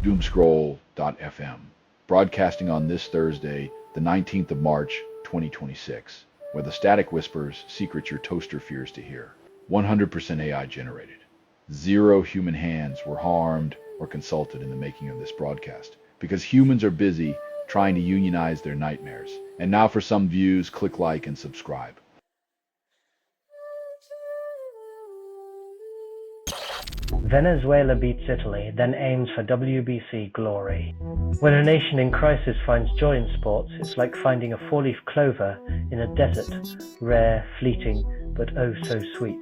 Doomscroll.fm, broadcasting on this Thursday, the 19th of March, 2026, where the static whispers secret your toaster fears to hear. 100% AI generated. Zero human hands were harmed or consulted in the making of this broadcast, because humans are busy trying to unionize their nightmares. And now for some views, click like and subscribe. Venezuela beats Italy, then aims for WBC glory. When a nation in crisis finds joy in sports, it's like finding a four-leaf clover in a desert, rare, fleeting, but oh so sweet.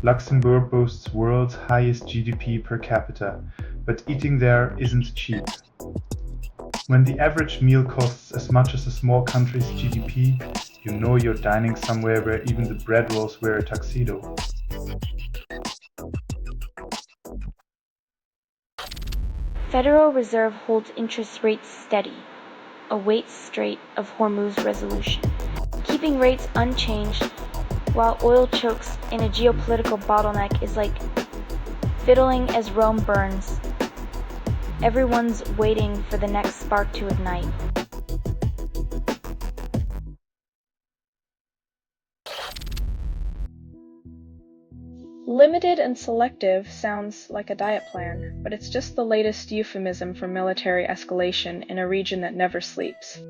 Luxembourg boasts world's highest GDP per capita, but eating there isn't cheap. When the average meal costs as much as a small country's GDP, you know you're dining somewhere where even the bread rolls wear a tuxedo. Federal Reserve holds interest rates steady, awaits Strait of Hormuz resolution, keeping rates unchanged while oil chokes in a geopolitical bottleneck is like fiddling as Rome burns. Everyone's waiting for the next spark to ignite. Limited and selective sounds like a diet plan, but it's just the latest euphemism for military escalation in a region that never sleeps.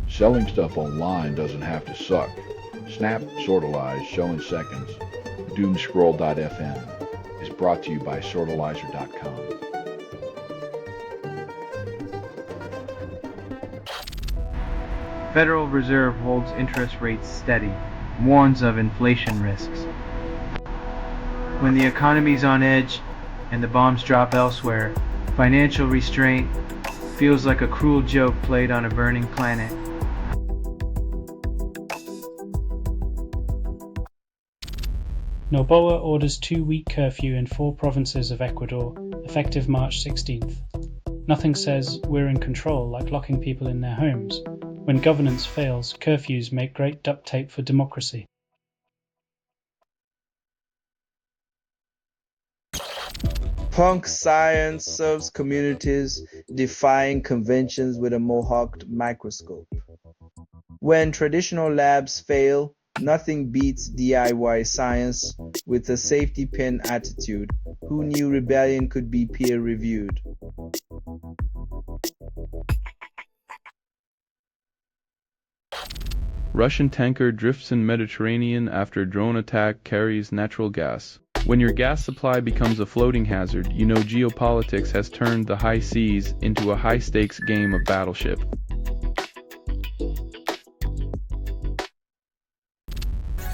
Selling stuff online doesn't have to suck. Snap, Sortalize, Show in Seconds, Doomscroll.fm is brought to you by Sortalizer.com. Federal Reserve holds interest rates steady, warns of inflation risks. When the economy's on edge and the bombs drop elsewhere, financial restraint feels like a cruel joke played on a burning planet. Noboa orders 2-week curfew in 4 provinces of Ecuador, effective March 16th. Nothing says we're in control like locking people in their homes. When governance fails, curfews make great duct tape for democracy. Punk science serves communities defying conventions with a mohawked microscope. When traditional labs fail, nothing beats DIY science with a safety pin attitude. Who knew rebellion could be peer-reviewed? Russian tanker drifts in Mediterranean after drone attack carries natural gas. When your gas supply becomes a floating hazard, you know geopolitics has turned the high seas into a high-stakes game of battleship.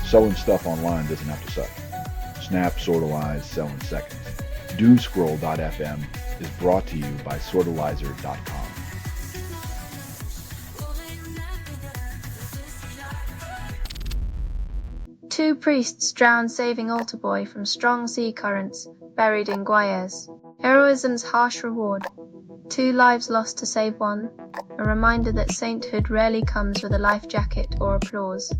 Selling stuff online doesn't have to suck. Snap, Sortalize, Sell in Seconds. Doomscroll.fm is brought to you by Sortalizer.com. Two priests drowned saving altar boy from strong sea currents, buried in Guayas. Heroism's harsh reward. 2 lives lost to save one. A reminder that sainthood rarely comes with a life jacket or applause.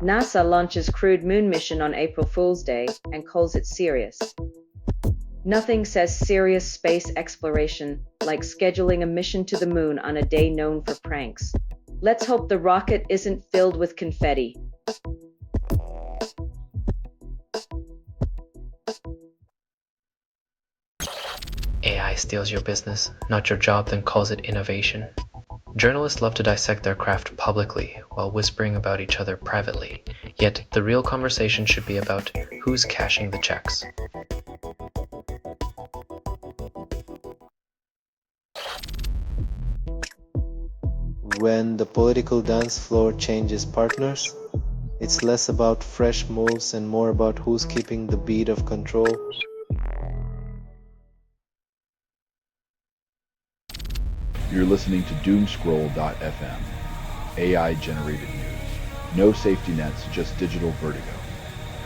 NASA launches crewed moon mission on April Fool's Day and calls it serious. Nothing says serious space exploration like scheduling a mission to the moon on a day known for pranks. Let's hope the rocket isn't filled with confetti. AI steals your business, not your job, then calls it innovation. Journalists love to dissect their craft publicly while whispering about each other privately, yet the real conversation should be about who's cashing the checks. When the political dance floor changes partners, it's less about fresh moves and more about who's keeping the beat of control. You're listening to Doomscroll.fm, AI-generated news. No safety nets, just digital vertigo.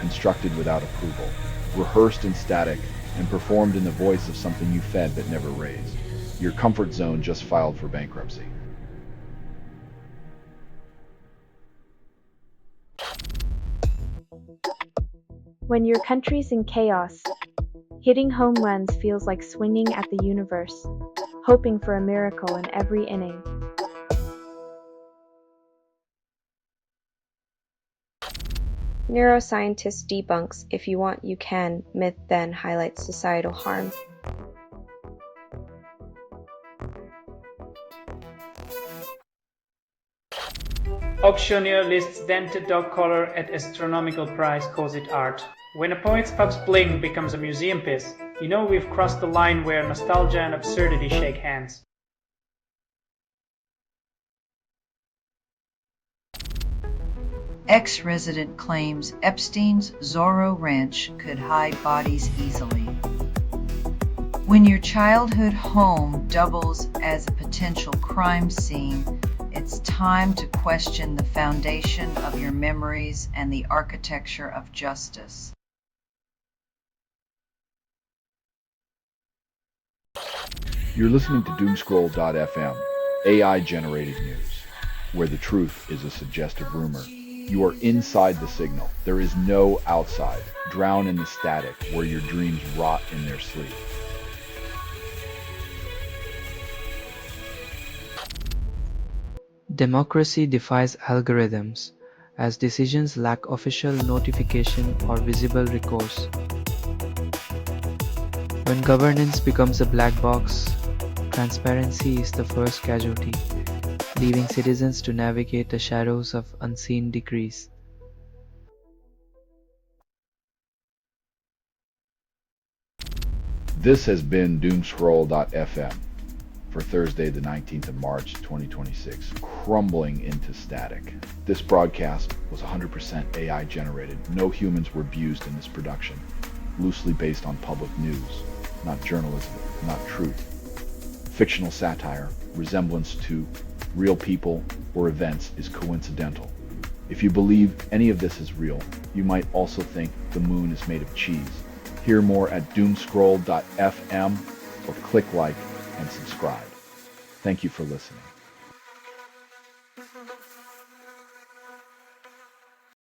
Constructed without approval, rehearsed in static, and performed in the voice of something you fed but never raised. Your comfort zone just filed for bankruptcy. When your country's in chaos, hitting home runs feels like swinging at the universe, hoping for a miracle in every inning. Neuroscientist debunks "if you want, you can" myth then highlights societal harm. Auctioneer lists dented dog collar at astronomical price, calls it art. When a poet's pub's bling becomes a museum piece, you know we've crossed the line where nostalgia and absurdity shake hands. Ex-resident claims Epstein's Zorro Ranch could hide bodies easily. When your childhood home doubles as a potential crime scene, it's time to question the foundation of your memories and the architecture of justice. You're listening to Doomscroll.fm, AI-generated news, where the truth is a suggestive rumor. You are inside the signal. There is no outside. Drown in the static where your dreams rot in their sleep. Democracy defies algorithms, as decisions lack official notification or visible recourse. When governance becomes a black box, transparency is the first casualty, leaving citizens to navigate the shadows of unseen decrees. This has been Doomscroll.fm for Thursday, the 19th of March, 2026, crumbling into static. This broadcast was 100% AI generated. No humans were abused in this production. Loosely based on public news, not journalism, not truth. Fictional satire, resemblance to real people or events is coincidental. If you believe any of this is real, you might also think the moon is made of cheese. Hear more at doomscroll.fm or click like and subscribe. Thank you for listening.